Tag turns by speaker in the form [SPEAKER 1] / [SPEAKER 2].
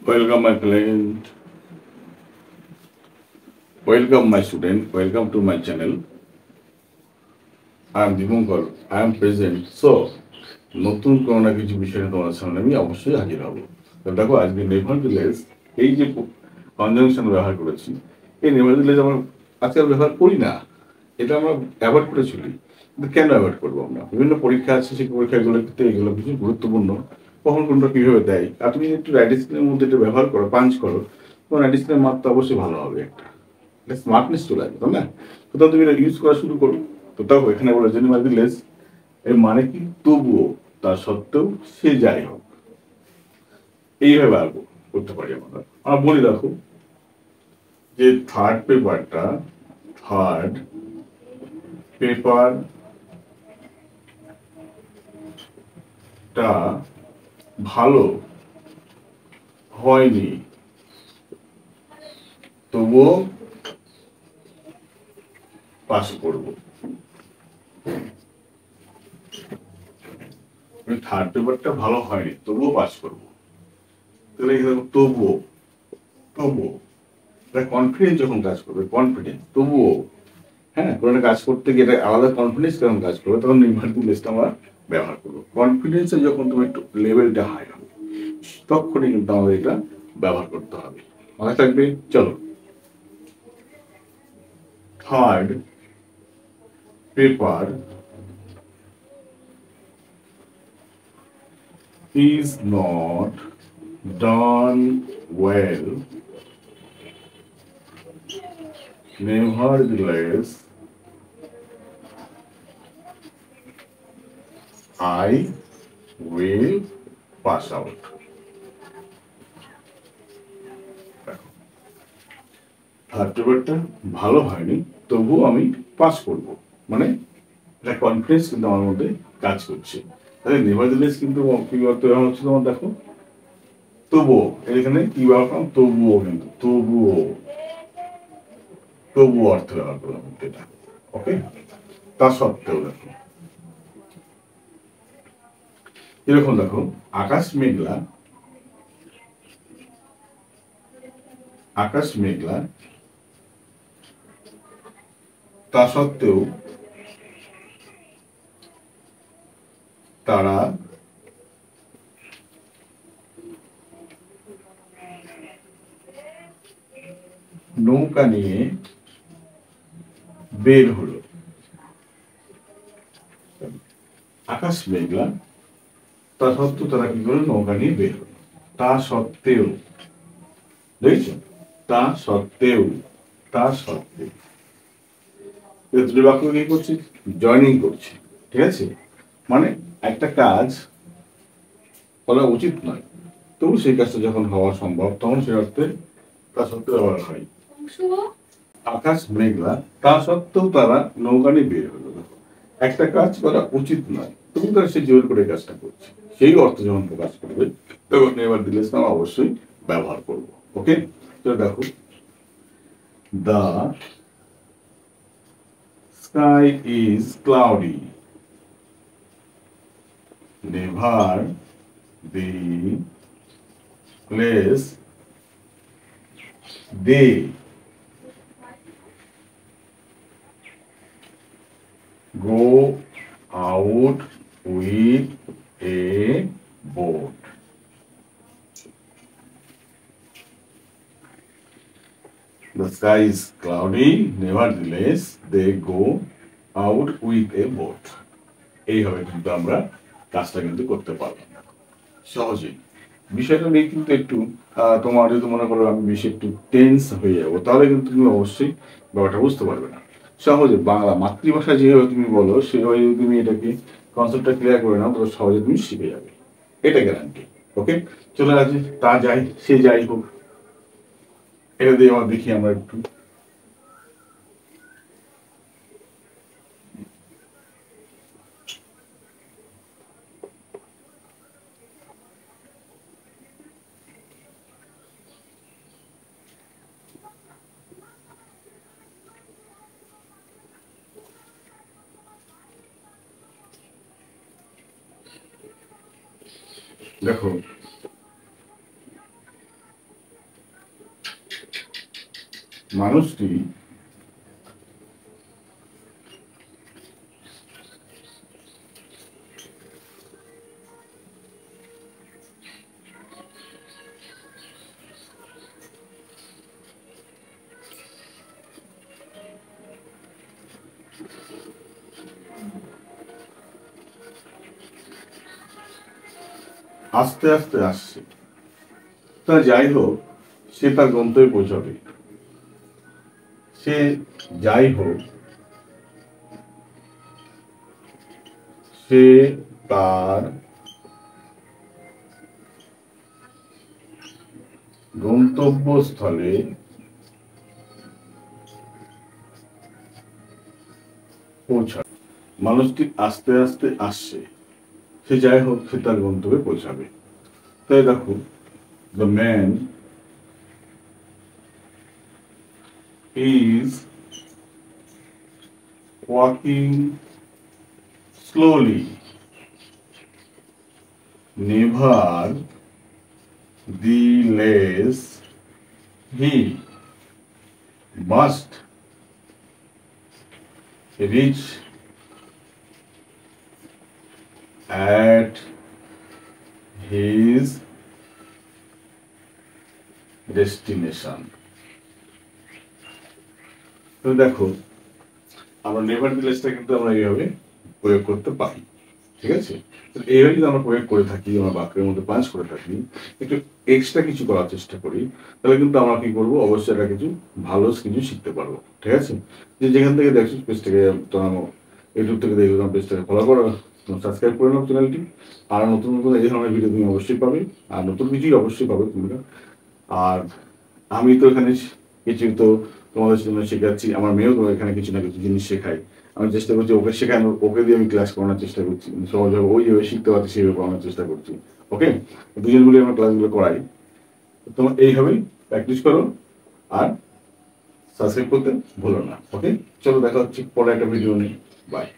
[SPEAKER 1] Welcome, my friend. Welcome, my student. Welcome to my channel. I am Dipankar. I am present. So, নতুন কোনো না কিছু বিষয়ে তোমার সামনে আমি অবশ্যই হাজির হব। তো দেখো আজকে নেভারদিলেস এই যে কনজাংশন ব্যবহার করেছি, এই নেভারদিলেস আমরা আজকাল ব্যবহার করি না। এটা আমরা অ্যাভয়েড করে চলি। কিন্তু কেন অ্যাভয়েড করবো আমরা? বিভিন্ন পরীক্ষা আছে, সেই পরীক্ষাগুলোর ক্ষেত্রে এগুলো কিছু গুরুত্বপূর্ণ। কখন কোনটা কীভাবে দেয়, আর তুমি একটু রাইডিস্কিনের মধ্যে এটা ব্যবহার করো, পাঞ্চ করো, তোমার রাইডিস্কিনের মাত্রা অবশ্যই ভালো হবে একটা স্মার্টনেস চলে আসবে, তাই না? কোথাও তুমি এটা ইউজ করা শুরু করো। তো দেখো এখানে বলে নেভারদিলেস এর মানে কি? তবুও, তা সত্ত্বেও, সে যাই হোক, এইভাবে আর করতে পারি আমরা। আমরা বলি দেখো যে থার্ড পেপারটা ভালো হয়নি, তবুও পাস করবো। থার্ড পেপারটা ভালো হয়নি, তবুও পাস করবো। তাহলে তবুও তবুও কনফিডেন্স যখন কাজ করবে, কনফিডেন্স তবুও, হ্যাঁ, কোনো কাজ করতে গিয়ে আলাদা কনফিডেন্স যখন কাজ করবে, তখন নেভারদিলেসটা আমরা ব্যবহার করবো। কনফিডেন্সে যখন তুমি একটু লেভেলটা হাই হবে, তখনই কিন্তু আমাদের এটা ব্যবহার করতে হবে। মনে থাকবে? চলো, third paper is not done well, nevertheless I will pass out. Third পেপারটা ভালো হয়নি, তবুও আমি পাস করব, মানে একটা কনফিডেন্স কিন্তু আমার মধ্যে কাজ করছে। তাহলে নেভারদিলেস কিন্তু কি অর্থ হচ্ছে তোমার দেখো, তবুও, এখানে কি ব্যবহার করলাম? তবুও, কিন্তু তবুও অর্থ ব্যবহার করলাম এটা। ওকে, তা সত্ত্বেও দেখো এরকম, দেখো আকাশ মেঘলা, তা সত্ত্বেও তারা নৌকা নিয়ে বের হলো। আকাশ মেঘলা, তা সত্ত্বেও তারা কি করলো? নৌকা নিয়ে বের হলো। তা সত্ত্বেও, দেখছো? তা সত্ত্বেও, দুটো বাক্য কি করছি? জয়নিং করছি, ঠিক আছে? মানে একটা কাজ করা উচিত নয়, তবু সেই কাজটা যখন হওয়া সম্ভব, তখন সে অর্থে তা সত্ত্বেও ব্যবহার হয়। আকাশ মেঘলা, তা সত্ত্বেও তারা নৌকা নিয়ে বের হলো। একটা কাজ করা উচিত নয়, তবু তারা সে জোর করে কাজটা করছে, সেই অর্থ যখন প্রকাশ করবে, তখন নেভারদিলেস আমরা অবশ্যই ব্যবহার করব। ওকে, তো দেখো, the sky is cloudy, nevertheless they go out with a boat. The sky is cloudy, nevertheless they go out with a boat. এইভাবে কিন্তু আমরা কাজটা কিন্তু করতে পারবো সহজেই। বিষয়টা নিয়ে কিন্তু একটু তোমার যদি মনে করো আমি বেশি একটু টেন্স হয়ে যাবো, তাহলে কিন্তু তুমি অবশ্যই ব্যাপারটা বুঝতে পারবে না। সহজে বাংলা মাতৃভাষা যেভাবে তুমি বলো, সেভাবে যদি তুমি এটাকে কনসেপ্টটা ক্লিয়ার করে নাও, তাহলে সহজে তুমি শিখে যাবে, এটা গ্যারান্টি। ওকে, চলে আসি, তা যাই, সে যাই হোক, এটা দিয়ে আমরা দেখি আমরা একটু। দেখো মানুষটি আস্তে আস্তে আসছে, তা যাই হোক সে তার গন্তব্যে পৌঁছাবে। সে যাই হোক সে তার গন্তব্যস্থলে পৌঁছাবে। মানুষটি আস্তে আস্তে আসছে, সে যাই হোক সে তার গন্তব্যে পৌঁছাবে। তাই দেখো, the man is walking slowly, nevertheless he must reach at his destination. তো দেখো, আমরা নেভারদিলেসটা কিন্তু আমরা এইভাবে প্রয়োগ করতে পারি, ঠিক আছে? এইভাবে যদি আমরা প্রয়োগ করে থাকি, আমরা বাক্যের মধ্যে পাঞ্চ করে থাকি, একটু এক্সট্রা কিছু করার চেষ্টা করি, তাহলে কিন্তু আমরা কি করবো, অবশ্যই একটা কিছু ভালো কিছু শিখতে পারবো, ঠিক আছে? যে যেখান থেকে দেখছো পেজটাকে, ইউটিউব থেকে দেখো, পেজটাকে ফলো করো, সাবস্ক্রাইব করে নাও চ্যানেলটি। আর নতুন নতুন এই ধরনের ভিডিও তুমি অবশ্যই পাবে, আর নতুন কিছুই অবশ্যই পাবে তোমরা। আর আমি তো এখানে কিছু তো তোমাদের জন্য শেখাচ্ছি, আমার মেয়েও তো এখানে কিছু না কিছু জিনিস শেখাই। আমি চেষ্টা করছি ওকে শেখানোর, ওকে দিয়ে আমি ক্লাস করানোর চেষ্টা করছি, সহজভাবে ওই যেভাবে শিখতে পারছি সেইভাবে করানোর চেষ্টা করছি। ওকে, দুজন মিলে আমরা ক্লাসগুলো করাই। তোমরা এইভাবেই প্র্যাকটিস করো আর সাবস্ক্রাইব করতে ভুলো না। ওকে, চলো দেখা হচ্ছে পরে একটা ভিডিও নিয়ে। বাই।